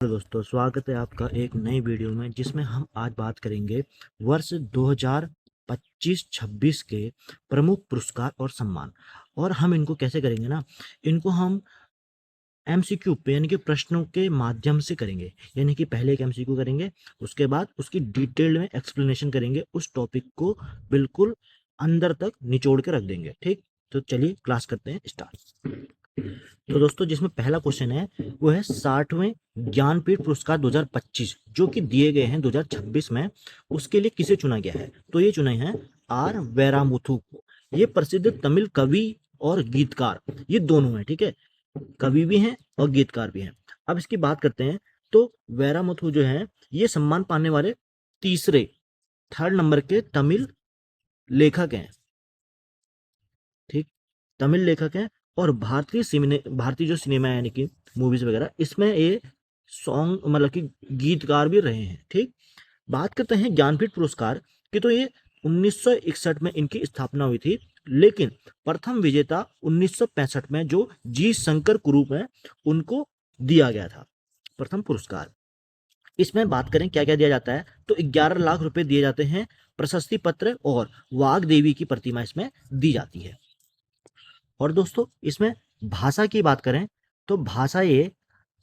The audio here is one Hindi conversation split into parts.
हेलो दोस्तों, स्वागत है आपका एक नई वीडियो में जिसमें हम आज बात करेंगे वर्ष 2025-26 के प्रमुख पुरस्कार और सम्मान। और हम इनको कैसे करेंगे ना, इनको हम एमसीक्यू पे यानी कि प्रश्नों के माध्यम से करेंगे। यानी कि पहले एक एमसीक्यू करेंगे, उसके बाद उसकी डिटेल में एक्सप्लेनेशन करेंगे, उस टॉपिक को बिल्कुल अंदर तक निचोड़ के रख देंगे। ठीक, तो चलिए क्लास करते हैं स्टार्ट। तो दोस्तों, जिसमें पहला क्वेश्चन है वो है 60वें ज्ञानपीठ पुरस्कार 2025 जो कि दिए गए हैं 2026 में, उसके लिए किसे चुना गया है? तो ये चुने हैं आर वेरामुथु को। ये प्रसिद्ध तमिल कवि और गीतकार, ये दोनों हैं। ठीक है, कवि भी हैं और गीतकार भी हैं। अब इसकी बात करते हैं। तो वेरामुथु जो है ये सम्मान पाने वाले तीसरे, थर्ड नंबर के तमिल लेखक हैं। ठीक, तमिल लेखक हैं। और भारतीय जो सिनेमा है यानी कि मूवीज वगैरह, इसमें ये सॉन्ग मतलब कि गीतकार भी रहे हैं। ठीक, बात करते हैं ज्ञानपीठ पुरस्कार की। तो ये 1961 में इनकी स्थापना हुई थी, लेकिन प्रथम विजेता 1965 में जो जी शंकर कुरूप है उनको दिया गया था प्रथम पुरस्कार। इसमें बात करें क्या क्या दिया जाता है, तो 11 लाख रुपए दिए जाते हैं, प्रशस्ति पत्र और वाघ देवी की प्रतिमा इसमें दी जाती है। और दोस्तों, इसमें भाषा की बात करें तो भाषा ये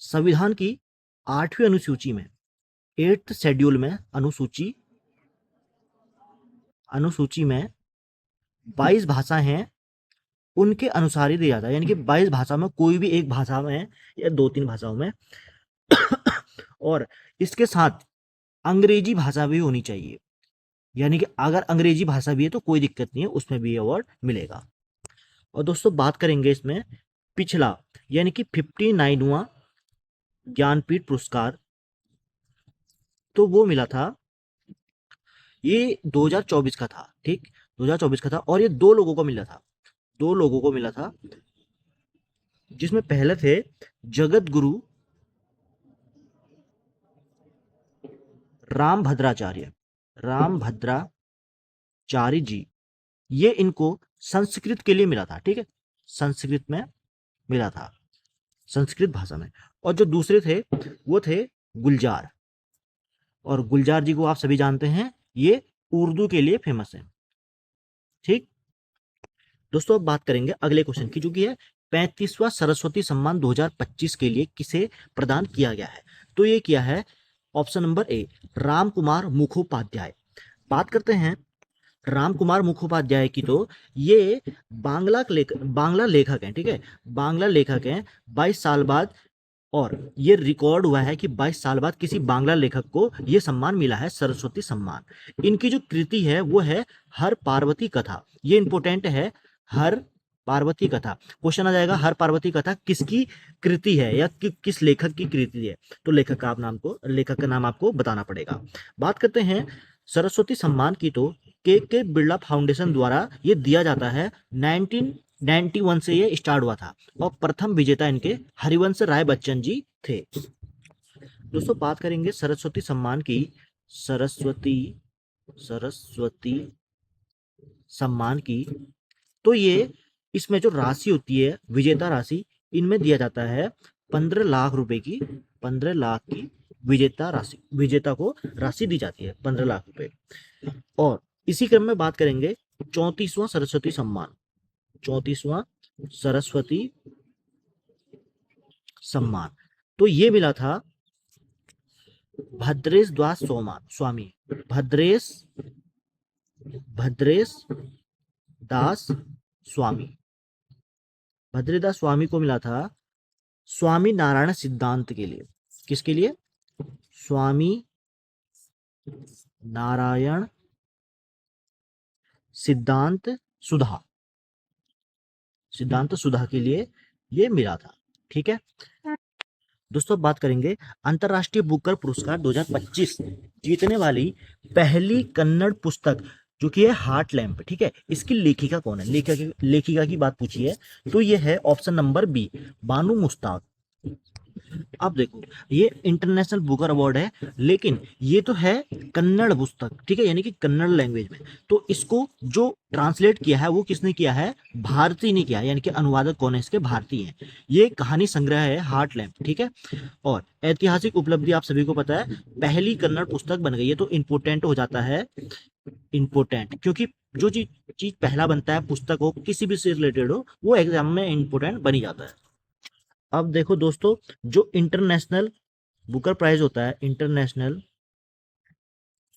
संविधान की 8वीं अनुसूची में, 8th शेड्यूल में, अनुसूची में 22 भाषा हैं, उनके अनुसार ही दिया जाता है। यानी कि 22 भाषा में कोई भी एक भाषा में या 2-3 भाषाओं में और इसके साथ अंग्रेजी भाषा भी होनी चाहिए। यानी कि अगर अंग्रेजी भाषा भी है तो कोई दिक्कत नहीं है, उसमें भी अवार्ड मिलेगा। और दोस्तों, बात करेंगे इसमें पिछला यानी कि 59वां ज्ञानपीठ पुरस्कार, तो वो मिला था, ये 2024 का था। ठीक, 2024 का था और ये दो लोगों को मिला था, जिसमें पहले थे जगत गुरु राम भद्राचार्य जी। ये इनको संस्कृत के लिए मिला था। ठीक है, संस्कृत में मिला था, संस्कृत भाषा में। और जो दूसरे थे वो थे गुलजार, और गुलजार जी को आप सभी जानते हैं, ये उर्दू के लिए फेमस है। ठीक दोस्तों, अब बात करेंगे अगले क्वेश्चन की, जो कि है 35वां सरस्वती सम्मान 2025 के लिए किसे प्रदान किया गया है? तो ये किया है option number A, Ram Kumar Mukhopadhyay. बात करते हैं राम कुमार मुखोपाध्याय की। तो ये बांग्ला लेखक हैं। ठीक है, बांग्ला लेखक हैं। 22 साल बाद, और ये रिकॉर्ड हुआ है कि 22 साल बाद किसी बांग्ला लेखक को ये सम्मान मिला है, सरस्वती सम्मान। इनकी जो कृति है वो है हर पार्वती कथा। ये इंपॉर्टेंट है, हर पार्वती कथा। क्वेश्चन आ जाएगा, हर पार्वती कथा किसकी कृति है या किस लेखक की कृति है? तो लेखक का नाम आपको बताना पड़ेगा। बात करते हैं सरस्वती सम्मान की। तो के बिरला फाउंडेशन द्वारा ये दिया जाता है। 1991 से ये स्टार्ट हुआ था और प्रथम विजेता इनके हरिवंश राय बच्चन जी थे। दोस्तों, बात करेंगे सरस्वती सम्मान की। सरस्वती सम्मान की। तो ये इसमें जो राशि होती है, विजेता राशि, इनमें दिया जाता है 15 लाख रुपए की। 15 लाख की विजेता को राशि दी जाती है, 15 लाख रुपए। और इसी क्रम में बात करेंगे 34वां सरस्वती सम्मान। 34वां सरस्वती सम्मान तो ये मिला था भद्रेश दास स्वामी। भद्रेश दास स्वामी भद्रेदास स्वामी को मिला था स्वामी नारायण सिद्धांत के लिए। किसके लिए? स्वामी नारायण सिद्धांत सुधा के लिए ये मिला था। ठीक है दोस्तों, बात करेंगे अंतरराष्ट्रीय बुकर पुरस्कार 2025 जीतने वाली पहली कन्नड़ पुस्तक, जो कि है हार्ट लैम्प। ठीक है, इसकी लेखिका कौन है? लेखिका की बात पूछी है, तो ये है ऑप्शन नंबर बी, बानू मुश्ताक। अब देखो, ये इंटरनेशनल बुकर अवार्ड है, लेकिन ये तो है कन्नड़ पुस्तक, ठीक है, यानी कि कन्नड़ लैंग्वेज में। तो इसको जो ट्रांसलेट किया है वो किसने किया है? भारती ने किया है, यानी कि अनुवादक कौन है इसके? भारती हैं। ये कहानी संग्रह है हार्ट लैम्प, ठीक है। और ऐतिहासिक उपलब्धि आप सभी को पता है, पहली कन्नड़ पुस्तक बन गई है, तो इम्पोर्टेंट हो जाता है, इम्पोर्टेंट, क्योंकि जो चीज चीज पहला बनता है, पुस्तक हो किसी भी से रिलेटेड हो, वो एग्जाम में इम्पोर्टेंट बनी जाता है। अब देखो दोस्तों, जो इंटरनेशनल बुकर प्राइज होता है, इंटरनेशनल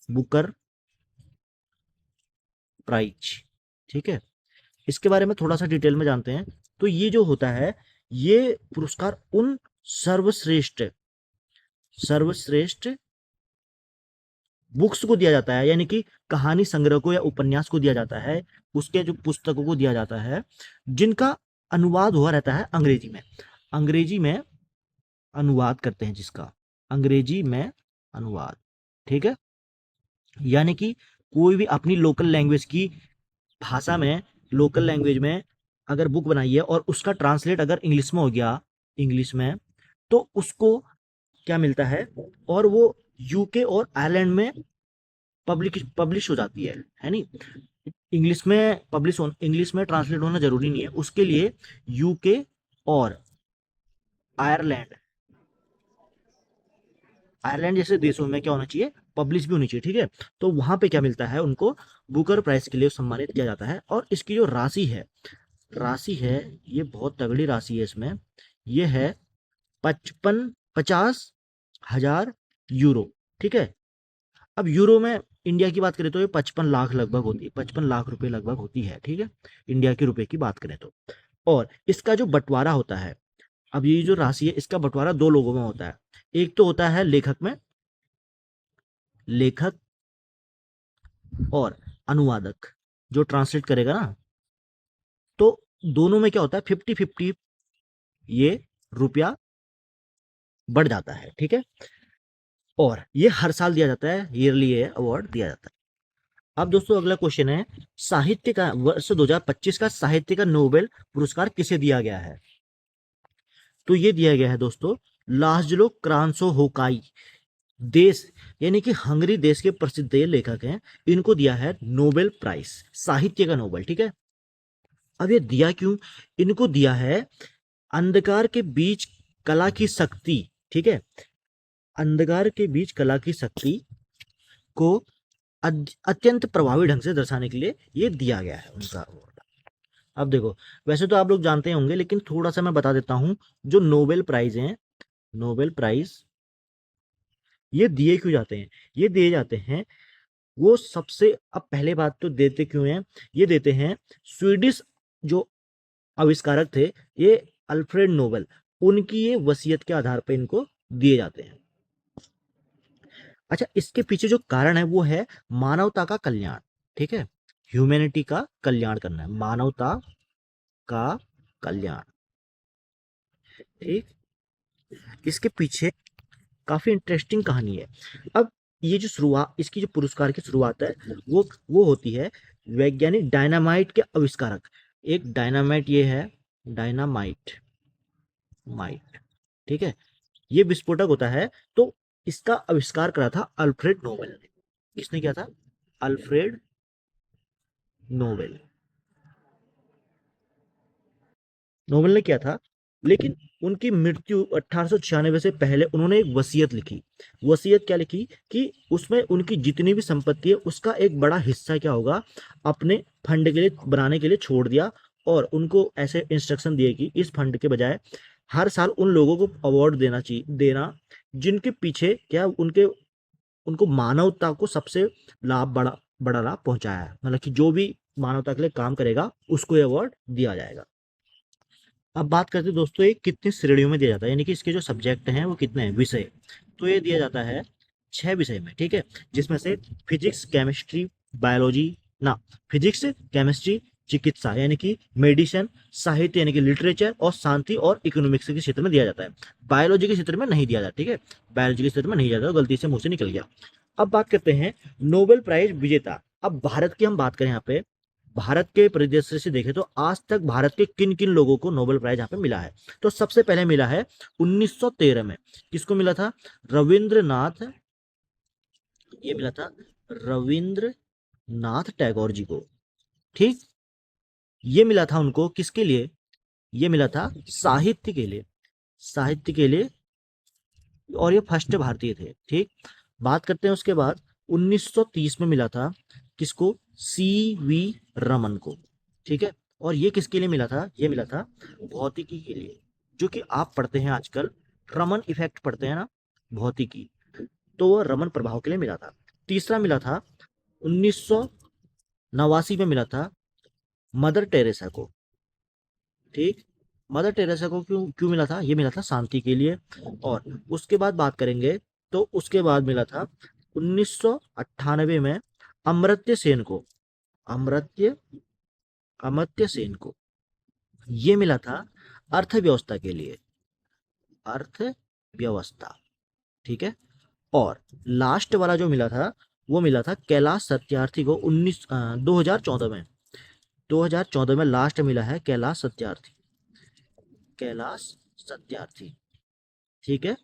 बुकर प्राइज, ठीक है, इसके बारे में थोड़ा सा डिटेल में जानते हैं। तो ये जो होता है, ये पुरस्कार उन सर्वश्रेष्ठ सर्वश्रेष्ठ बुक्स को दिया जाता है, यानी कि कहानी संग्रह को या उपन्यास को दिया जाता है, उसके जो पुस्तकों को दिया जाता है जिनका अनुवाद हुआ रहता है अंग्रेजी में। अंग्रेजी में अनुवाद करते हैं जिसका, अंग्रेजी में अनुवाद, ठीक है। यानी कि कोई भी अपनी लोकल लैंग्वेज की भाषा में, लोकल लैंग्वेज में अगर बुक बनाई है और उसका ट्रांसलेट अगर इंग्लिश में हो गया, इंग्लिश में, तो उसको क्या मिलता है? और वो यूके और आयरलैंड में पब्लिश हो जाती है नहीं? इंग्लिश में पब्लिश हो, इंग्लिश में ट्रांसलेट होना जरूरी नहीं है, उसके लिए यूके और आयरलैंड, आयरलैंड जैसे देशों में क्या होना चाहिए? पब्लिश भी होनी चाहिए, ठीक है। तो वहां पे क्या मिलता है उनको? बुकर प्राइज के लिए सम्मानित किया जाता है। और इसकी जो राशि है, ये बहुत तगड़ी राशि है इसमें, ये है 50,000 यूरो, ठीक है। अब यूरो में इंडिया की बात करें तो ये 55 लाख लगभग होती है, 55 लाख रुपए लगभग होती है, ठीक है, इंडिया के रुपए की बात करें तो। और इसका जो बंटवारा होता है, अब ये जो राशि है इसका बंटवारा दो लोगों में होता है। एक तो होता है लेखक में, लेखक और अनुवादक, जो ट्रांसलेट करेगा ना, तो दोनों में क्या होता है? 50-50 ये रुपया बढ़ जाता है, ठीक है। और ये हर साल दिया जाता है, ईयरली ये अवार्ड दिया जाता है। अब दोस्तों अगला क्वेश्चन है, साहित्य का वर्ष 2025 का साहित्य का नोबेल पुरस्कार किसे दिया गया है? तो ये दिया गया है दोस्तों लाजलो क्रांसो होकाई, देश यानी कि हंगरी देश के प्रसिद्ध ये लेखक हैं, इनको दिया है नोबेल प्राइज, साहित्य का नोबेल, ठीक है। अब ये दिया क्यों? इनको दिया है अंधकार के बीच कला की शक्ति, ठीक है, अंधकार के बीच कला की शक्ति को अत्यंत प्रभावी ढंग से दर्शाने के लिए ये दिया गया है उनका अवार्ड। अब देखो, वैसे तो आप लोग जानते होंगे, लेकिन थोड़ा सा मैं बता देता हूं, जो नोबेल प्राइज हैं, नोबेल प्राइज ये दिए क्यों जाते हैं? ये दिए जाते हैं वो सबसे, अब पहले बात तो देते क्यों हैं? ये देते हैं स्वीडिश जो आविष्कारक थे, ये अल्फ्रेड नोबेल, उनकी ये वसीयत के आधार पर इनको दिए जाते हैं। अच्छा, इसके पीछे जो कारण है वो है मानवता का कल्याण, ठीक है, ह्यूमैनिटी का कल्याण करना है, मानवता का कल्याण, ठीक। इसके पीछे काफी इंटरेस्टिंग कहानी है। अब ये जो शुरुआत, इसकी जो पुरस्कार की शुरुआत है, वो होती है वैज्ञानिक डायनामाइट के आविष्कारक, एक डायनामाइट ये है, डायनामाइट माइट, ठीक है, ये विस्फोटक होता है। तो इसका आविष्कार करा था अल्फ्रेड नोबेल ने। किसने किया था? अल्फ्रेड नोबेल, नोबेल ने किया था। लेकिन उनकी मृत्यु 1896 से पहले उन्होंने एक वसीयत लिखी। वसीयत क्या लिखी? कि उसमें उनकी जितनी भी संपत्ति है उसका एक बड़ा हिस्सा क्या होगा, अपने फंड के लिए बनाने के लिए छोड़ दिया। और उनको ऐसे इंस्ट्रक्शन दिए कि इस फंड के बजाय हर साल उन लोगों को अवार्ड देना चाहिए, देना जिनके पीछे क्या उनके, उनको मानवता को सबसे लाभ, बड़ा बड़ा लाभ पहुंचाया है, मतलब कि जो भी मानवता के लिए काम करेगा उसको ये अवार्ड दिया जाएगा। अब बात करते हैं दोस्तों, ये कितनी श्रेणियों में दिया जाता है, यानी कि इसके जो सब्जेक्ट हैं वो कितने हैं, विषय। तो ये दिया जाता है 6 विषय में, ठीक है, जिसमें से फिजिक्स, केमिस्ट्री, बायोलॉजी, ना, फिजिक्स, केमिस्ट्री, चिकित्सा यानी कि मेडिसिन, साहित्य यानी कि लिटरेचर, और शांति और इकोनॉमिक्स के क्षेत्र में दिया जाता है। बायोलॉजी के क्षेत्र में नहीं दिया जाता, ठीक है, बायोलॉजी के क्षेत्र में नहीं दिया जाता, गलती से मुंह से निकल गया। अब बात करते हैं नोबेल प्राइज विजेता। अब भारत की हम बात करें यहाँ पे, भारत के परिदृश्य से देखें तो आज तक भारत के किन किन लोगों को नोबेल प्राइज यहाँ पे मिला है। तो सबसे पहले मिला है 1913 में, किसको मिला था? रविंद्रनाथ, ये मिला था रविंद्रनाथ टैगोर जी को। ठीक, ये मिला था उनको किसके लिए? ये मिला था साहित्य के लिए, साहित्य के लिए, और ये फर्स्ट भारतीय थे। ठीक, बात करते हैं उसके बाद 1930 में मिला था किसको? सी वी रमन को। ठीक है, और ये किसके लिए मिला था? ये मिला था भौतिकी के लिए, जो कि आप पढ़ते हैं आजकल, रमन इफेक्ट पढ़ते हैं ना, भौतिकी, तो वो रमन प्रभाव के लिए मिला था। तीसरा मिला था 1989 में मिला था मदर टेरेसा को। ठीक, मदर टेरेसा को क्यों क्यों मिला था? ये मिला था शांति के लिए। और उसके बाद बात करेंगे तो उसके बाद मिला था 1998 में अमर्त्य सेन को, अमर्त्य अमर्त्य सेन को, ये मिला था अर्थव्यवस्था के लिए, अर्थव्यवस्था। ठीक है, और लास्ट वाला जो मिला था वो मिला था कैलाश सत्यार्थी को 2014 में, 2014 में लास्ट मिला है कैलाश सत्यार्थी, कैलाश सत्यार्थी। ठीक है,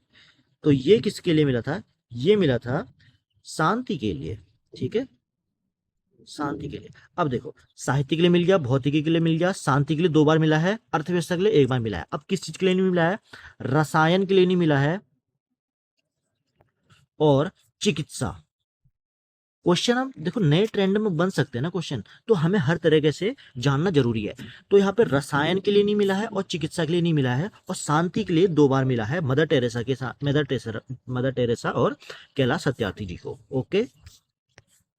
तो ये किसके लिए मिला था? ये मिला था शांति के लिए। ठीक है, शांति के लिए। अब देखो, साहित्य के लिए मिल गया, भौतिकी के लिए मिल गया, शांति के लिए 2 बार मिला है, अर्थव्यवस्था के लिए 1 बार मिला है। अब किस चीज के लिए नहीं मिला है? रसायन के लिए नहीं मिला है, और चिकित्सा। क्वेश्चन अब देखो नए ट्रेंड में बन सकते हैं ना क्वेश्चन, तो हमें हर तरीके से जानना जरूरी है। तो यहाँ पे रसायन के लिए नहीं मिला है, और चिकित्सा के लिए नहीं मिला है, और शांति के लिए 2 बार मिला है, मदर टेरेसा के साथ, मदर टेरेसा और कैलाश सत्यार्थी जी को। ओके,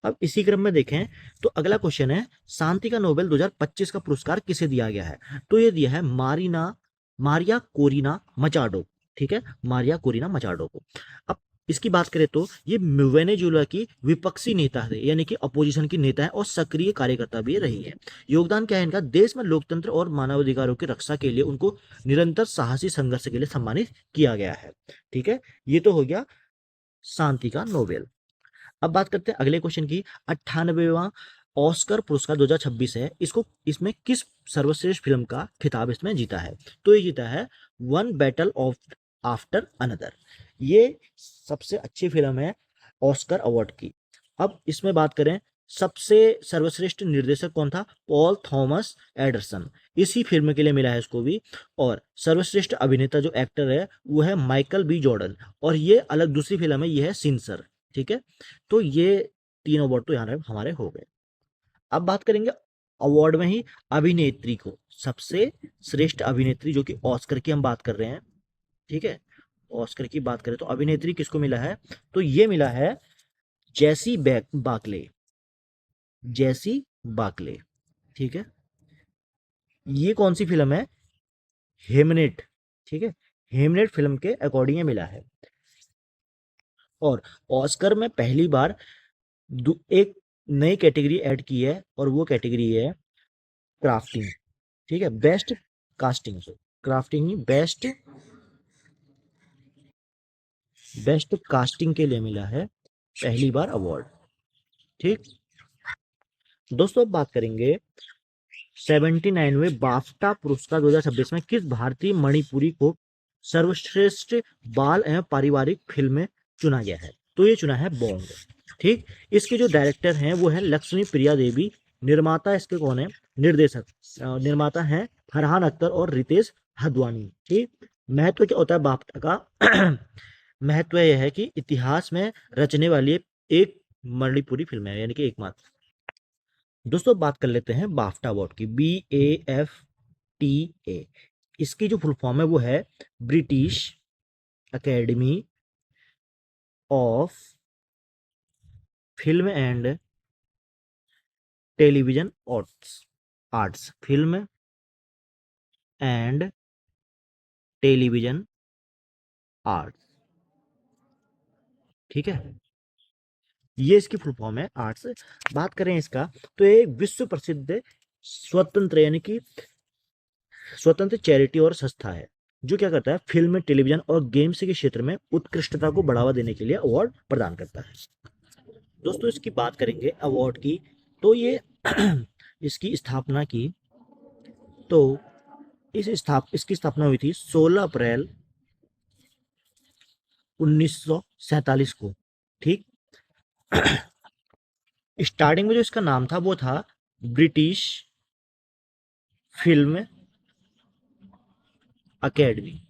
अब इसी क्रम में देखें तो अगला क्वेश्चन है, शांति का नोबेल 2025 का पुरस्कार किसे दिया गया है? तो ये दिया है मारिया कोरिना मचाडो। ठीक है, मारिया कोरिना मचाडो को। अब इसकी बात करें तो ये वेनेजुएला की विपक्षी नेता है, यानी कि अपोजिशन की नेता है, और सक्रिय कार्यकर्ता भी रही है। योगदान क्या है इनका? देश में लोकतंत्र और मानवाधिकारों की रक्षा के लिए उनको निरंतर साहसी संघर्ष के लिए सम्मानित किया गया है। ठीक है, ये तो हो गया शांति का नोबेल। अब बात करते हैं अगले क्वेश्चन की। 98वां ऑस्कर पुरस्कार 2026 है, इसको इसमें किस सर्वश्रेष्ठ फिल्म का खिताब इसमें जीता है? तो ये जीता है one battle of after another. ये सबसे अच्छी फिल्म है ऑस्कर अवार्ड की। अब इसमें बात करें, सबसे सर्वश्रेष्ठ निर्देशक कौन था? पॉल थॉमस एंडरसन, इसी फिल्म के लिए मिला है इसको भी। और सर्वश्रेष्ठ अभिनेता जो एक्टर है वो है माइकल बी जॉर्डन, और ये अलग दूसरी फिल्म है, ये है सिंसर। ठीक है, तो ये 3 अवार्ड तो यहाँ हमारे हो गए। अब बात करेंगे अवार्ड में ही अभिनेत्री को, सबसे श्रेष्ठ अभिनेत्री, जो कि ऑस्कर की हम बात कर रहे हैं। ठीक है, ऑस्कर की बात करें तो अभिनेत्री किसको मिला है? तो ये मिला है जैसी बाकले, जैसी बाकले। ठीक है, ये कौन सी फिल्म है? हेमनेट। ठीक है, हेमनेट फिल्म के अकॉर्डिंग ये मिला है। और ऑस्कर में पहली बार एक नई कैटेगरी ऐड की है, और वो कैटेगरी है क्राफ्टिंग। ठीक है, बेस्ट कास्टिंग, क्राफ्टिंग ही बेस्ट कास्टिंग के लिए मिला है पहली बार अवार्ड। ठीक दोस्तों, अब बात करेंगे 79वें बाफ्टा पुरस्कार 2026 में किस भारतीय मणिपुरी को सर्वश्रेष्ठ बाल एवं पारिवारिक फिल्म में चुना गया है? तो ये चुना है बॉन्ग। ठीक, इसके जो डायरेक्टर हैं वो है लक्ष्मी प्रिया देवी, निर्माता इसके कौन है? निर्देशक निर्माता हैं फरहान अख्तर और रितेश हदवानी। ठीक, महत्व क्या होता है बाफ्टा का? महत्व यह है कि इतिहास में रचने वाली एक मणिपुरी फिल्म है, यानी कि एकमात्र। दोस्तों, बात कर लेते हैं बाफ्टा अवार्ड की, BAFTA। इसकी जो फुल फॉर्म है वो है British academy of film and television arts, film and television arts. ठीक है, ये इसकी फुल फॉर्म है आर्ट्स। बात करें इसका तो ये विश्व प्रसिद्ध स्वतंत्र, यानी कि स्वतंत्र चैरिटी और संस्था है, जो क्या करता है? फिल्म, टेलीविजन और गेम्स के क्षेत्र में उत्कृष्टता को बढ़ावा देने के लिए अवार्ड प्रदान करता है। दोस्तों, इसकी बात करेंगे अवार्ड की, तो ये इसकी स्थापना की, तो इसकी स्थापना हुई थी 16 अप्रैल 1947 को। ठीक। स्टार्टिंग में जो इसका नाम था वो था ब्रिटिश फिल्म अकेडमी,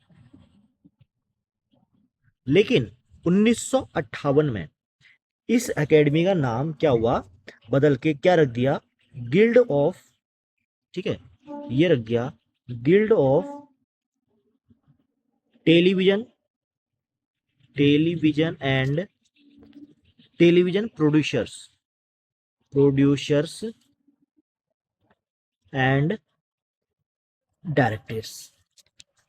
लेकिन 1958 में इस एकेडमी का नाम क्या हुआ, बदल के क्या रख दिया, गिल्ड ऑफ, ठीक है, ये रख गया guild of television television and television producers and directors.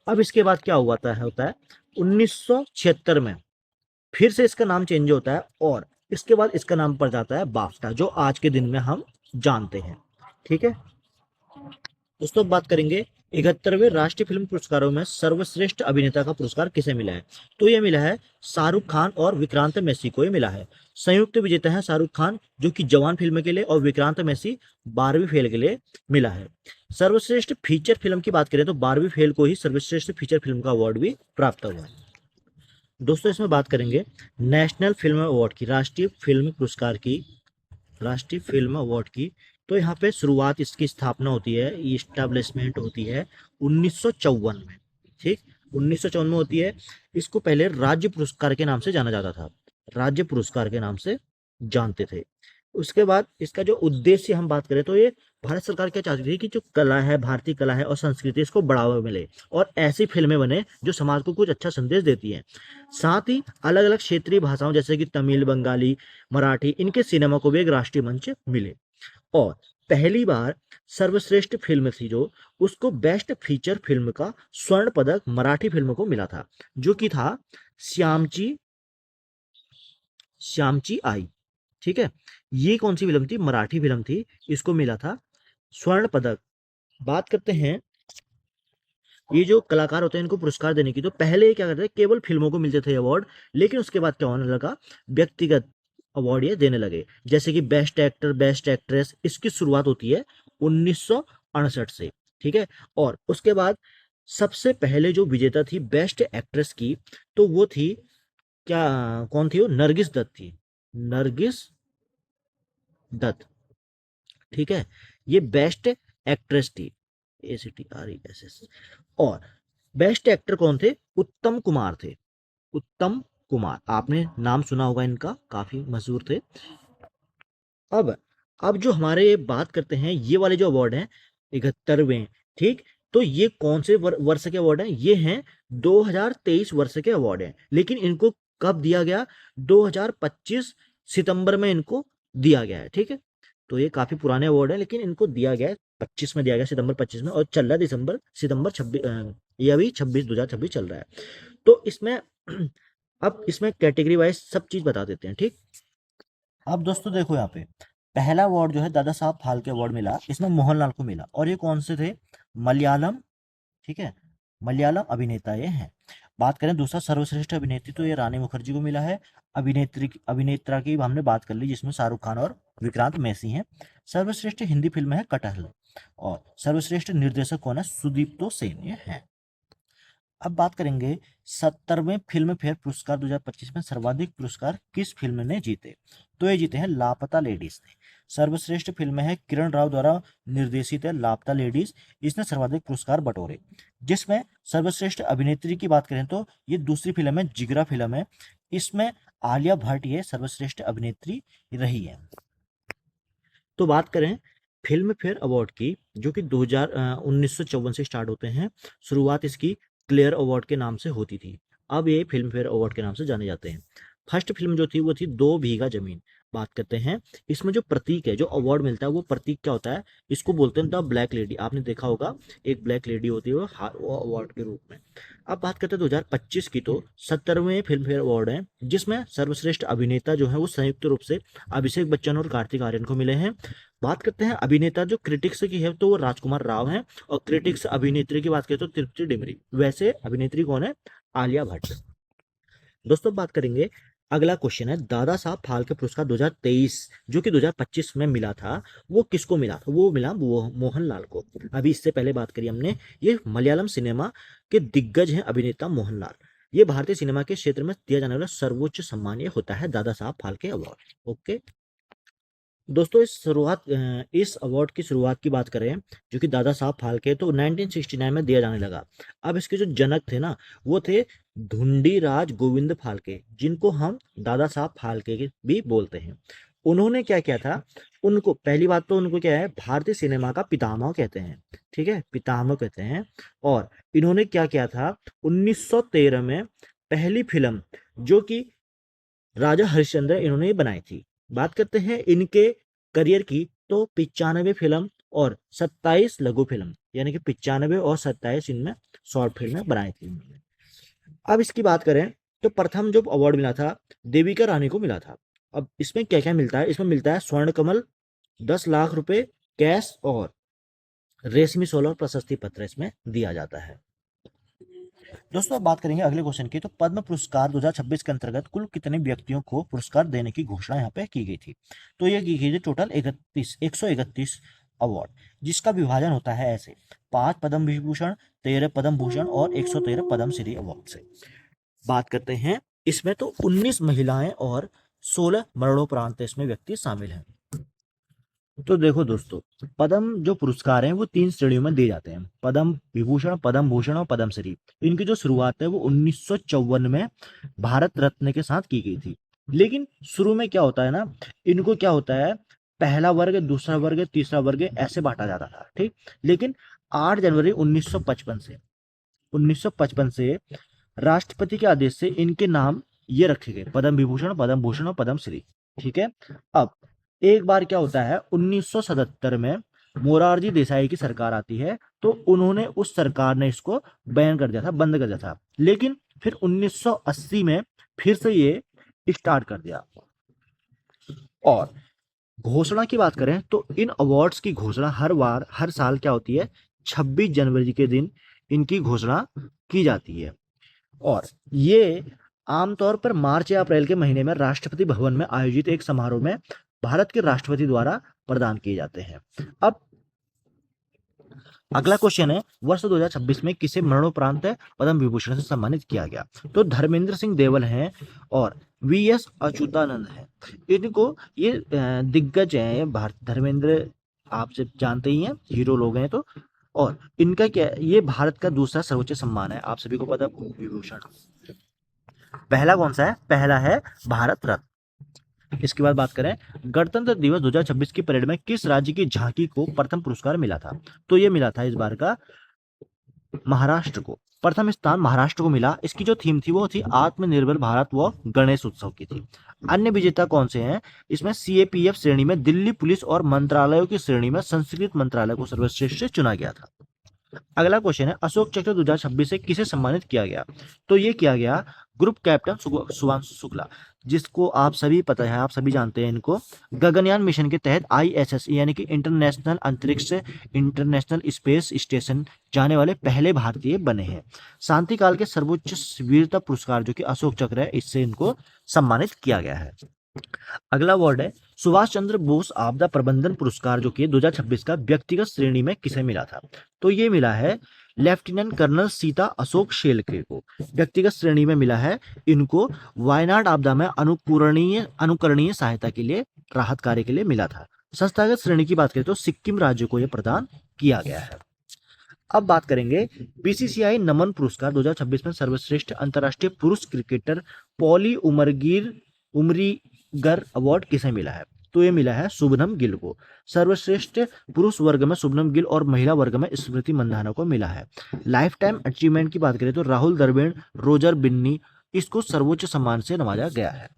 अब इसके बाद क्या होता है 1976 में फिर से इसका नाम चेंज होता है और इसके बाद इसका नाम पड़ जाता है बाफ्टा, जो आज के दिन में हम जानते हैं। ठीक है दोस्तों, बात करेंगे 71वें राष्ट्रीय फिल्म पुरस्कारों में सर्वश्रेष्ठ अभिनेता का पुरस्कार किसे मिला है। तो ये मिला है शाहरुख खान और विक्रांत मैसी को ये मिला है। संयुक्त विजेता है शाहरुख खान जो कि जवान फिल्म के लिए, और विक्रांत मैसी 12वीं फेल के लिए मिला है। सर्वश्रेष्ठ फीचर फिल्म की बात करें तो 12वीं फेल को ही सर्वश्रेष्ठ फीचर फिल्म का अवार्ड भी प्राप्त हुआ है। दोस्तों, इसमें बात करेंगे नेशनल फिल्म अवार्ड की, राष्ट्रीय फिल्म अवार्ड की। तो यहाँ पे शुरुआत, इसकी स्थापना होती है, इस्टेब्लिशमेंट होती है 1954 में। ठीक, 1954 में होती है। इसको पहले राज्य पुरस्कार के नाम से जाना जाता था, राज्य पुरस्कार के नाम से जानते थे। उसके बाद इसका जो उद्देश्य हम बात करें तो ये भारत सरकार क्या चाहती थी कि जो कला है, भारतीय कला है और संस्कृति, इसको बढ़ावा मिले और ऐसी फिल्में बने जो समाज को कुछ अच्छा संदेश देती हैं। साथ ही अलग अलग क्षेत्रीय भाषाओं जैसे कि तमिल, बंगाली, मराठी, इनके सिनेमा को भी एक राष्ट्रीय मंच मिले। और पहली बार सर्वश्रेष्ठ फिल्म थी जो, उसको बेस्ट फीचर फिल्म का स्वर्ण पदक मराठी फिल्म को मिला था, जो कि था श्यामची श्यामची आई। ठीक है, ये कौन सी फिल्म थी, मराठी फिल्म थी, इसको मिला था स्वर्ण पदक। बात करते हैं ये जो कलाकार होते हैं इनको पुरस्कार देने की, तो पहले क्या करते थे, केवल फिल्मों को मिलते थे अवार्ड, लेकिन उसके बाद क्या होने लगा, व्यक्तिगत अवार्ड ये देने लगे। जैसे कि बेस्ट एक्टर, बेस्ट एक्ट्रेस, इसकी शुरुआत होती है 1968 से। ठीक है, और उसके बाद सबसे पहले जो विजेता थी बेस्ट एक्ट्रेस की, तो वो थी क्या, कौन थी वो, नरगिस दत्त थी, नरगिस दत्त। ठीक है, ये बेस्ट एक्ट्रेस थी, ACTRESS। और बेस्ट एक्टर कौन थे, उत्तम कुमार थे, उत्तम कुमार, आपने नाम सुना होगा इनका, काफी मशहूर थे। अब जो हमारे बात करते हैं ये वाले जो अवार्ड हैं 71वें, ठीक, तो ये कौन से वर्ष के अवार्ड हैं, ये हैं 2023 वर्ष के अवार्ड हैं, लेकिन इनको कब दिया गया, 2025 सितंबर में इनको दिया गया है। ठीक है, तो ये काफी पुराने अवार्ड है, लेकिन इनको दिया गया है 25 में, दिया गया सितंबर 25 में, और चल रहा है सितंबर 26, ये अभी 2026 चल रहा है। तो इसमें अब इसमें कैटेगरी वाइज सब चीज बता देते हैं। ठीक, अब दोस्तों देखो यहाँ पे पहला अवार्ड जो है दादा साहब फाल्के अवार्ड मिला, इसमें मोहनलाल को मिला, और ये कौन से थे, मलयालम, ठीक है, मलयालम अभिनेता ये हैं। बात करें दूसरा सर्वश्रेष्ठ अभिनेत्री, तो ये रानी मुखर्जी को मिला है। अभिनेत्रा की हमने बात कर ली, जिसमें शाहरुख खान और विक्रांत मैसी हैं। सर्वश्रेष्ठ हिंदी फिल्म है कटहल, और सर्वश्रेष्ठ निर्देशक कौन है, सुदीप्तो सेन ये है। अब बात करेंगे 70वें फिल्म फेयर पुरस्कार 2025 में सर्वाधिक पुरस्कार किस फिल्म ने जीते, तो ये जीते हैं लापता लेडीज ने। सर्वश्रेष्ठ फिल्म है किरण राव द्वारा निर्देशित है लापता लेडीज, इसने सर्वाधिक पुरस्कार बटोरे। जिसमें सर्वश्रेष्ठ अभिनेत्री की बात करें तो ये दूसरी फिल्म है, जिगरा फिल्म है, इसमें आलिया भट्ट ये सर्वश्रेष्ठ अभिनेत्री रही है। तो बात करें फिल्म फेयर अवार्ड की, जो कि 1954 से स्टार्ट होते हैं, शुरुआत इसकी क्लेयर अवार्ड के नाम से होती थी, अब ये फिल्म फेयर अवार्ड के नाम से जाने जाते हैं। फर्स्ट फिल्म जो थी वो थी 2 बीघा जमीन। बात करते हैं इसमें जो प्रतीक है, जो अवार्ड मिलता है, वो प्रतीक क्या होता है, इसको बोलते हैं द ब्लैक लेडी, आपने देखा होगा, एक ब्लैक लेडी होती है वो अवार्ड के रूप में। अब बात करते हैं 2025 की, तो 70वें फिल्म फेयर अवार्ड है, जिसमें सर्वश्रेष्ठ अभिनेता जो है वो संयुक्त रूप से अभिषेक बच्चन और कार्तिक आर्यन को मिले हैं। बात करते हैं अभिनेता जो क्रिटिक्स की है, तो वो राजकुमार राव हैं, और क्रिटिक्स अभिनेत्री की बात करें तो तृप्ति डिमरी। वैसे अभिनेत्री कौन है, आलिया भट्ट। दोस्तों बात करेंगे अगला क्वेश्चन है, दादा साहब फाल्के पुरस्कार 2023 जो कि 2025 में मिला था, वो किसको मिला था? वो मिला वो मोहनलाल को। अभी इससे पहले बात करी हमने, ये मलयालम सिनेमा के दिग्गज हैं अभिनेता मोहनलाल। ये भारतीय सिनेमा के क्षेत्र में दिया जाने वाला सर्वोच्च सम्मान ये होता है दादा साहब फाल्के अवार्ड। ओके दोस्तों, इस अवार्ड की शुरुआत की बात करें जो कि दादा साहब फाल्के तो 1969 में दिया जाने लगा। अब इसके जो जनक थे ना, वो थे धुंडीराज गोविंद फाल्के, जिनको हम दादा साहब फाल्के के भी बोलते हैं। उन्होंने क्या किया था? उनको पहली बात तो उनको क्या है, भारतीय सिनेमा का पितामह कहते हैं। ठीक है, पितामह कहते हैं। और इन्होंने क्या किया था, 1913 में पहली फिल्म जो कि राजा हरिश्चंद्र इन्होंने बनाई थी। बात करते हैं इनके करियर की, तो 95 फिल्म और 27 लघु फिल्म, यानी कि 95 और 27 इनमें शॉर्ट फिल्में बनाई थी इन्होंने। अब इसकी बात करें तो प्रथम जो अवार्ड मिला था, देविका रानी को मिला था। अब इसमें क्या क्या मिलता है? इसमें मिलता है स्वर्ण कमल, 10 लाख रुपए कैश और रेशमी सोलर प्रशस्ति पत्र इसमें दिया जाता है। दोस्तों अब बात करेंगे अगले क्वेश्चन की, तो पद्म पुरस्कार 2026 के अंतर्गत कुल कितने व्यक्तियों को पुरस्कार देने की घोषणा यहाँ पे की गई थी? तो ये की गई थी टोटल 131 अवार्ड, जिसका विभाजन होता है ऐसे: 5 पद्म विभूषण, 13 पद्म भूषण और 113 पद्म श्री अवार्ड से। बात करते हैं इसमें, तो 19 महिलाएं और 16 मरणोपरांत इसमें व्यक्ति शामिल हैं। तो देखो दोस्तों, पद्म जो पुरस्कार हैं वो 3 श्रेणियों में दिए जाते हैं: पद्म विभूषण, पद्म भूषण और पद्मश्री। इनकी जो शुरुआत है वो 1954 में भारत रत्न के साथ की गई थी। लेकिन शुरू में क्या होता है ना, इनको क्या होता है, पहला वर्ग, दूसरा वर्ग, तीसरा वर्ग ऐसे बांटा जाता था। ठीक, लेकिन 8 जनवरी 1955 से राष्ट्रपति के आदेश से इनके नाम ये रखे गए: पद्म विभूषण, पद्म भूषण और पद्मश्री। ठीक है, अब एक बार क्या होता है, 1977 में मोरारजी देसाई की सरकार आती है, तो उन्होंने, उस सरकार ने इसको बैन कर दिया था, बंद कर दिया था। लेकिन फिर 1980 में फिर से ये स्टार्ट कर दिया। और घोषणा की बात करें तो इन अवार्ड्स की घोषणा हर साल क्या होती है, 26 जनवरी के दिन इनकी घोषणा की जाती है। और ये आमतौर पर मार्च या अप्रैल के महीने में राष्ट्रपति भवन में आयोजित एक समारोह में भारत के राष्ट्रपति द्वारा प्रदान किए जाते हैं। अब अगला क्वेश्चन है, वर्ष 2026 में किसे मरणोपरांत पद्म विभूषण से सम्मानित किया गया? तो धर्मेंद्र सिंह देवल हैं और वीएस अच्युतानंद हैं। इनको ये दिग्गज हैं भारत, धर्मेंद्र आप सब जानते ही हैं, हीरो लोग हैं। तो और इनका क्या, ये भारत का दूसरा सर्वोच्च सम्मान है, आप सभी को पता है विभूषण। पहला कौन सा है? पहला है भारत रत्न। इसके बाद बात करें, गणतंत्र दिवस 2026 की परेड में किस राज्य की झांकी को प्रथम पुरस्कार मिला था? तो ये मिला था इस बार का महाराष्ट्र को। प्रथम स्थान महाराष्ट्र को मिला। इसकी जो थीम थी वो थी आत्मनिर्भर भारत व गणेश उत्सव की थी। अन्य विजेता कौन से हैं? इसमें सीएपीएफ श्रेणी में दिल्ली पुलिस और मंत्रालयों की श्रेणी में संस्कृत मंत्रालय को सर्वश्रेष्ठ चुना गया था। अगला क्वेश्चन है, अशोक चक्र 2026 से किसे सम्मानित किया गया? तो ये किया गया ग्रुप कैप्टन शुभांशु शुक्ला, जिसको आप सभी पता है, आप सभी जानते हैं इनको। गगनयान मिशन के तहत ISS यानी कि इंटरनेशनल स्पेस स्टेशन जाने वाले पहले भारतीय बने हैं। शांति काल के सर्वोच्च वीरता पुरस्कार जो कि अशोक चक्र है, इससे इनको सम्मानित किया गया है। अगला अवार्ड है सुभाष चंद्र बोस आपदा प्रबंधन पुरस्कार जो कि 2026 का व्यक्तिगत श्रेणी में किसे मिला था? तो ये मिला है लेफ्टिनेंट कर्नल सीता अशोक शेलके को। व्यक्तिगत श्रेणी में मिला है इनको वायनाड आपदा में अनुकरणीय सहायता के लिए, राहत कार्य के लिए मिला था। संस्थागत श्रेणी की बात करें तो सिक्किम राज्य को यह प्रदान किया गया है। अब बात करेंगे बीसीसीआई नमन पुरस्कार 2026 में सर्वश्रेष्ठ अंतर्राष्ट्रीय पुरुष क्रिकेटर पॉली उमरीगर अवार्ड किसे मिला है? तो ये मिला है शुभनम गिल को। सर्वश्रेष्ठ पुरुष वर्ग में शुभनम गिल और महिला वर्ग में स्मृति मंधाना को मिला है। लाइफ टाइम अचीवमेंट की बात करें तो राहुल द्रविड़, रोजर बिन्नी, इसको सर्वोच्च सम्मान से नवाजा गया है।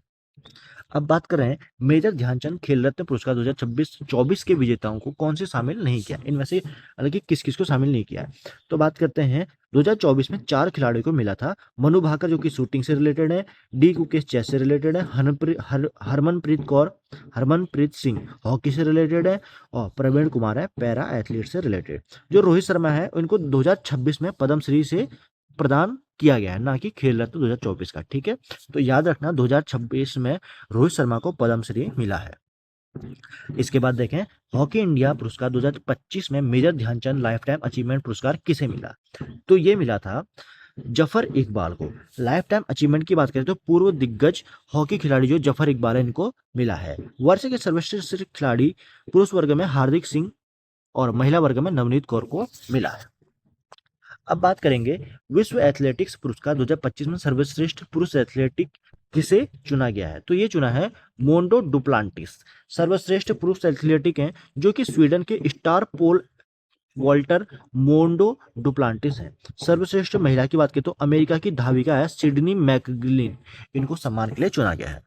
अब बात करें मेजर ध्यानचंद खेल रत्न पुरस्कार 2024 के विजेताओं को कौन से शामिल नहीं किया, इनमें से हालांकि किस किस को शामिल नहीं किया है। तो बात करते हैं 2024 में 4 खिलाड़ियों को मिला था। मनु भाकर जो कि शूटिंग से रिलेटेड है, डी कुकेश चेस से रिलेटेड है, हरमनप्रीत सिंह हॉकी से रिलेटेड है और प्रवीण कुमार है पैरा एथलीट से रिलेटेड। जो रोहित शर्मा है उनको 2026 में पद्मश्री से प्रदान किया गया है, ना कि खेल रत्न 2024 का। ठीक है, तो याद रखना 2026 में रोहित शर्मा को पद्मश्री मिला है। इसके बाद देखें, हॉकी इंडिया पुरस्कार 2025 में major Dhyanchand lifetime achievement पुरस्कार किसे मिला? तो ये मिला था जफर इकबाल को। लाइफ टाइम अचीवमेंट की बात करें तो पूर्व दिग्गज हॉकी खिलाड़ी जो जफर इकबाल है, इनको मिला है। वर्ष के सर्वश्रेष्ठ खिलाड़ी पुरुष वर्ग में हार्दिक सिंह और महिला वर्ग में नवनीत कौर को मिला है। अब बात करेंगे विश्व एथलेटिक्स पुरस्कार 2025 में सर्वश्रेष्ठ पुरुष एथलेटिक किसे चुना गया है? तो ये चुना है मोंडो डुप्लांटिस। सर्वश्रेष्ठ पुरुष एथलेटिक हैं जो कि स्वीडन के star pole vaulter Mondo Duplantis है। सर्वश्रेष्ठ महिला की बात करें तो अमेरिका की धाविका है सिडनी मैकग्लिन, इनको सम्मान के लिए चुना गया है।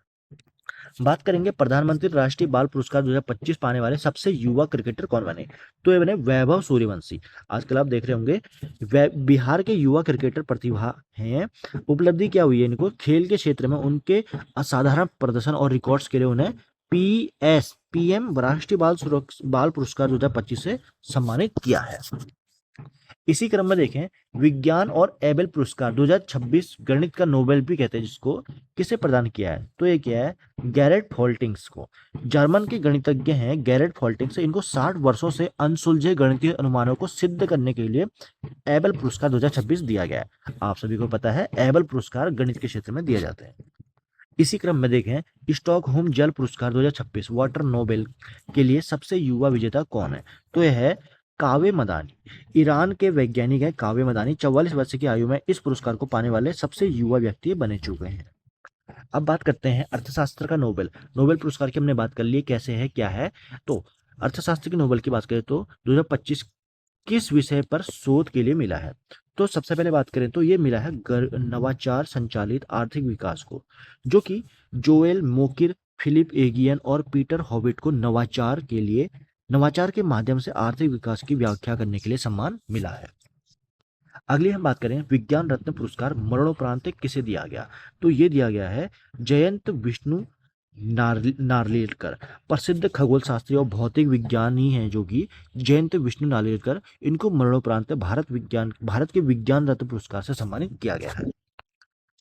बात करेंगे प्रधानमंत्री राष्ट्रीय बाल पुरस्कार 2025 पाने वाले सबसे युवा क्रिकेटर कौन बने? तो ये बने वैभव सूर्यवंशी। आजकल आप देख रहे होंगे बिहार के युवा क्रिकेटर प्रतिभा हैं। उपलब्धि क्या हुई है इनको? खेल के क्षेत्र में उनके असाधारण प्रदर्शन और रिकॉर्ड्स के लिए उन्हें पीएम राष्ट्रीय बाल पुरस्कार 2025 से सम्मानित किया है। इसी क्रम में देखें, विज्ञान और एबेल पुरस्कार 2026 गणित का नोबेल भी कहते हैं जिसको, किसे प्रदान किया है? तो ये क्या है? गैरेट फॉल्टिंग्स को। जर्मन के गणितज्ञ हैं गैरेट फॉल्टिंग्स, इनको 60 वर्षों से अनसुलझे गणितीय अनुमानों को सिद्ध करने के लिए एबेल पुरस्कार 2026 दिया गया है। आप सभी को पता है एबेल पुरस्कार गणित के क्षेत्र में दिए जाते हैं। इसी क्रम में देखें, स्टॉकहोम जल पुरस्कार 2026 वाटर नोबेल के लिए सबसे युवा विजेता कौन है? तो यह है कावे मदानी। ईरान के वैज्ञानिक हैं कावे मदानी। 44 वर्ष की आयु में इस पुरस्कार को पाने वाले सबसे युवा व्यक्ति बने चुके हैं। अब बात करते हैं अर्थशास्त्र का नोबेल पुरस्कार की। हमने बात कर ली कैसे है क्या है। तो अर्थशास्त्र के नोबेल की बात करें तो 2025 किस विषय पर शोध के लिए मिला है? तो सबसे पहले बात करें तो ये मिला है नवाचार संचालित आर्थिक विकास को, जो कि जोएल मोकिर, फिलिप एगियन और पीटर हॉविट को नवाचार के माध्यम से आर्थिक विकास की व्याख्या करने के लिए सम्मान मिला है। अगली हम बात करें विज्ञान रत्न पुरस्कार मरणोपरांत किसे दिया गया? तो ये दिया गया है जयंत विष्णु नार्लिकर। प्रसिद्ध खगोल शास्त्री और भौतिक विज्ञानी हैं जो कि जयंत विष्णु नार्लिकर, इनको मरणोपरांत भारत के विज्ञान रत्न पुरस्कार से सम्मानित किया गया है।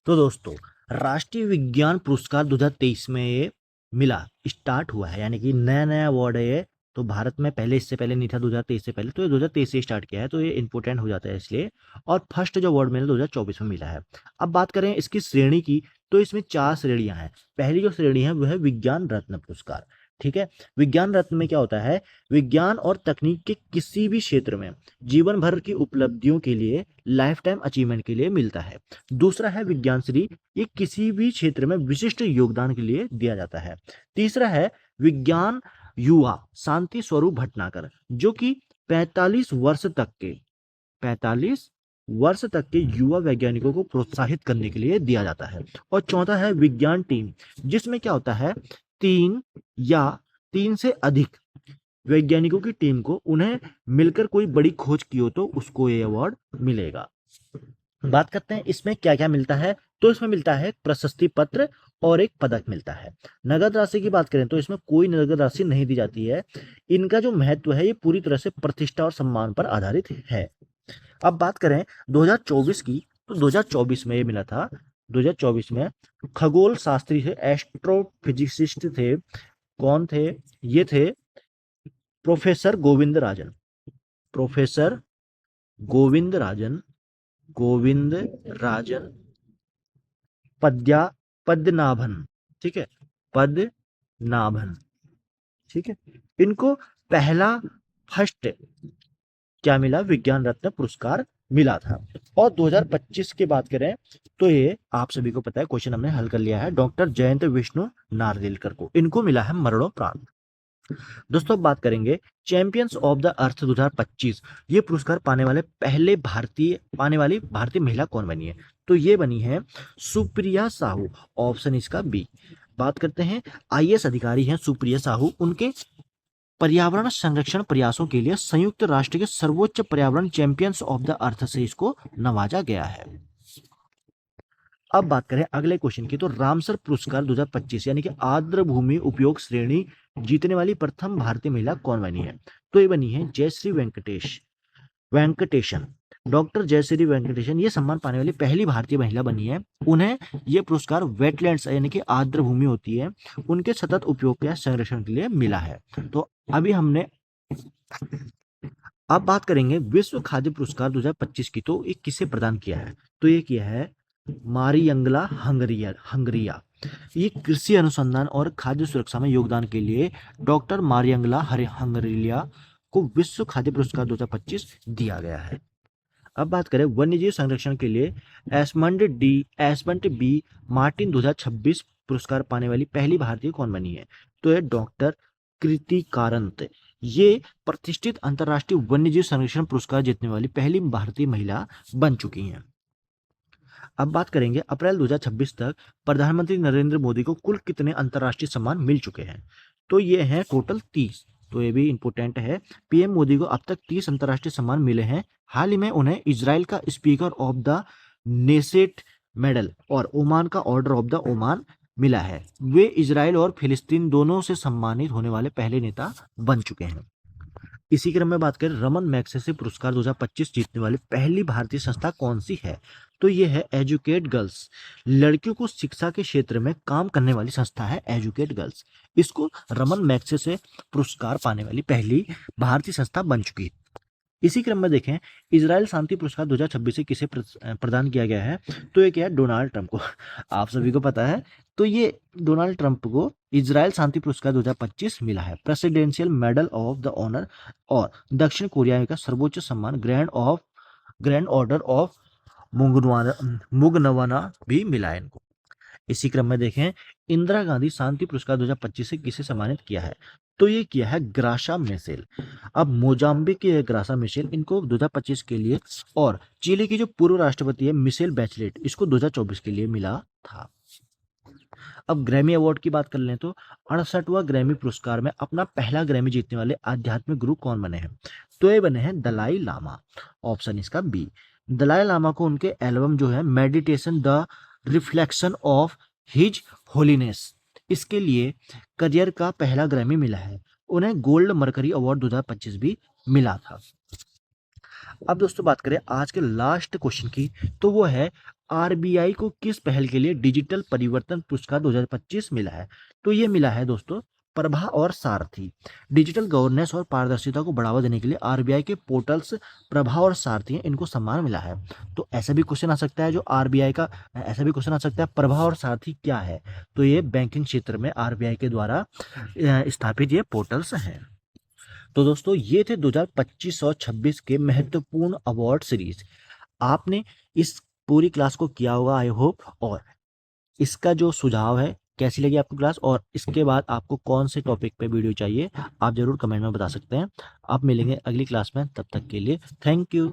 तो दोस्तों, राष्ट्रीय विज्ञान पुरस्कार 2023 में ये मिला, स्टार्ट हुआ है, यानी कि नया अवार्ड है ये। तो भारत में पहले, इससे पहले नहीं था 2023 से पहले, तो ये 2023 से स्टार्ट किया है, तो ये इंपॉर्टेंट हो जाता है इसलिए। और फर्स्ट जो अवार्ड मिला 2024 में मिला है। अब बात करें इसकी श्रेणी की, तो इसमें 4 श्रेणियां हैं। पहली जो श्रेणी है वह है विज्ञान रत्न पुरस्कार। ठीक है, विज्ञान रत्न में क्या होता है? विज्ञान और तकनीक के किसी भी क्षेत्र में जीवन भर की उपलब्धियों के लिए, लाइफ टाइम अचीवमेंट के लिए मिलता है। दूसरा है विज्ञान श्री, ये किसी भी क्षेत्र में विशिष्ट योगदान के लिए दिया जाता है। तीसरा है विज्ञान युवा शांति स्वरूप भटनागर, जो कि 45 वर्ष तक के युवा वैज्ञानिकों को प्रोत्साहित करने के लिए दिया जाता है। और चौथा है विज्ञान टीम, जिसमें क्या होता है? 3 से अधिक वैज्ञानिकों की टीम को, उन्हें मिलकर कोई बड़ी खोज की हो तो उसको ये अवार्ड मिलेगा। बात करते हैं इसमें क्या क्या मिलता है। तो इसमें मिलता है प्रशस्ति पत्र और एक पदक मिलता है। नगद राशि की बात करें तो इसमें कोई नगद राशि नहीं दी जाती है। इनका जो महत्व है ये पूरी तरह से प्रतिष्ठा और सम्मान पर आधारित है। अब बात करें 2024 की, तो 2024 में ये मिला था। 2024 में खगोल शास्त्री थे, एस्ट्रोफिजिसिस्ट थे। कौन थे? ये थे प्रोफेसर गोविंद राजन पद्मनाभन। ठीक है, पद्मनाभन। ठीक है, इनको पहला फर्स्ट क्या मिला? विज्ञान रत्न पुरस्कार मिला था। और 2025 की बात करें तो ये आप सभी को पता है, क्वेश्चन हमने हल कर लिया है, डॉक्टर जयंत विष्णु नार्लिकर को, इनको मिला है मरणोपरांत। दोस्तों, बात करेंगे चैंपियंस ऑफ द अर्थ 2025, ये पुरस्कार पाने वाली भारतीय महिला कौन बनी है? तो ये बनी है सुप्रिया साहू, ऑप्शन इसका बी। बात करते हैं आईएएस अधिकारी हैं सुप्रिया साहू, उनके पर्यावरण संरक्षण प्रयासों के लिए संयुक्त राष्ट्र के सर्वोच्च पर्यावरण चैंपियंस ऑफ द अर्थ से इसको नवाजा गया है। अब बात करें अगले क्वेश्चन की, तो रामसर पुरस्कार 2025 यानी कि आर्द्र भूमि उपयोग श्रेणी जीतने वाली प्रथम भारतीय महिला कौन बनी है? तो ये बनी है जयश्री वेंकटेशन। डॉक्टर जयश्री वेंकटेशन ये सम्मान पाने वाली पहली भारतीय महिला बनी है। उन्हें ये पुरस्कार वेटलैंड्स यानी कि आर्द्र भूमि होती है उनके सतत उपयोग या संरक्षण के लिए मिला है। तो अभी हमने अब बात करेंगे विश्व खाद्य पुरस्कार 2025 की। तो ये किसे प्रदान किया है? तो ये किया है मारियंगला हंगरिया। ये कृषि अनुसंधान और खाद्य सुरक्षा में योगदान के लिए डॉक्टर मारियंगला हंगरिया को विश्व खाद्य पुरस्कार 2025 दिया गया है। अब बात करें वन्यजीव संरक्षण के लिए एस्मंड बी मार्टिन 2026 पुरस्कार पाने वाली पहली भारतीय कौन बनी है? तो ये डॉक्टर कृति कारंत। ये प्रतिष्ठित अंतर्राष्ट्रीय वन्यजीव संरक्षण पुरस्कार जीतने वाली पहली भारतीय महिला बन चुकी हैं। अब बात करेंगे अप्रैल 2026 तक प्रधानमंत्री नरेंद्र मोदी को कुल कितने अंतर्राष्ट्रीय सम्मान मिल चुके हैं? तो ये हैं टोटल 30। तो ये भी इंपॉर्टेंट है। पीएम मोदी को अब तक 30 अंतर्राष्ट्रीय सम्मान मिले हैं। हाल ही में उन्हें इजराइल का speaker of the Knesset medal और ओमान का ऑर्डर ऑफ द ओमान मिला है। वे इजराइल और फिलिस्तीन दोनों से सम्मानित होने वाले पहले नेता बन चुके हैं। इसी क्रम में बात करें रमन मैग्सेसे पुरस्कार 2025 जीतने वाली पहली भारतीय संस्था कौन सी है? तो ये है एजुकेट गर्ल्स। लड़कियों को शिक्षा के क्षेत्र में काम करने वाली संस्था है एजुकेट गर्ल्स। इसको रमन मैग्सेसे पुरस्कार पाने वाली पहली भारतीय संस्था बन चुकी है। इसी क्रम में देखें इजराइल शांति पुरस्कार 2026 से किसे प्रदान किया गया है? तो ये क्या है? डोनाल्ड ट्रंप को। आप सभी को पता है। तो ये डोनाल्ड ट्रंप को इजराइल शांति पुरस्कार 2025 मिला है। Presidential medal of the honour और दक्षिण कोरिया का सर्वोच्च सम्मान ग्रैंड ऑर्डर ऑफ मुगनवाना भी मिला है इनको। इसी क्रम में देखें इंदिरा गांधी शांति पुरस्कार 2025 से किसे सम्मानित किया है? तो ये किया है ग्राशा मेसेल। अब मोजाम्बिक की ग्राशा मेसेल इनको 2025 के लिए और चिली की जो पूर्व राष्ट्रपति है मिशेल बैचलेट इसको 2024 के लिए मिला था। अब ग्रैमी अवार्ड की बात कर लें तो 68वां ग्रैमी पुरस्कार में अपना पहला ग्रैमी जीतने वाले आध्यात्मिक गुरु कौन बने हैं? तो ये बने हैं दलाई लामा। ऑप्शन इसका बी। दलाई लामा को उनके एल्बम जो है meditation the reflection of his holiness इसके लिए करियर का पहला ग्रैमी मिला है। उन्हें गोल्ड मरकरी अवार्ड 2025 भी मिला था। अब दोस्तों बात करें आज के लास्ट क्वेश्चन की। तो वो है आरबीआई को किस पहल के लिए डिजिटल परिवर्तन पुरस्कार 2025 मिला है? तो ये मिला है दोस्तों प्रभा और सारथी। डिजिटल गवर्नेंस और पारदर्शिता को बढ़ावा देने के लिए आरबीआई के पोर्टल्स प्रभा और सारथी इनको सम्मान मिला है। तो ऐसा भी क्वेश्चन आ सकता है जो आरबीआई का ऐसा भी क्वेश्चन आ सकता है प्रभा और सारथी क्या है? तो ये बैंकिंग क्षेत्र में आरबीआई के द्वारा स्थापित ये पोर्टल्स हैं। तो दोस्तों ये थे 2025 और 26 के महत्वपूर्ण अवार्ड सीरीज। आपने इस पूरी क्लास को किया होगा आई होप। और इसका जो सुझाव है कैसी लगी आपको क्लास और इसके बाद आपको कौन से टॉपिक पे वीडियो चाहिए आप जरूर कमेंट में बता सकते हैं। आप मिलेंगे अगली क्लास में, तब तक के लिए थैंक यू।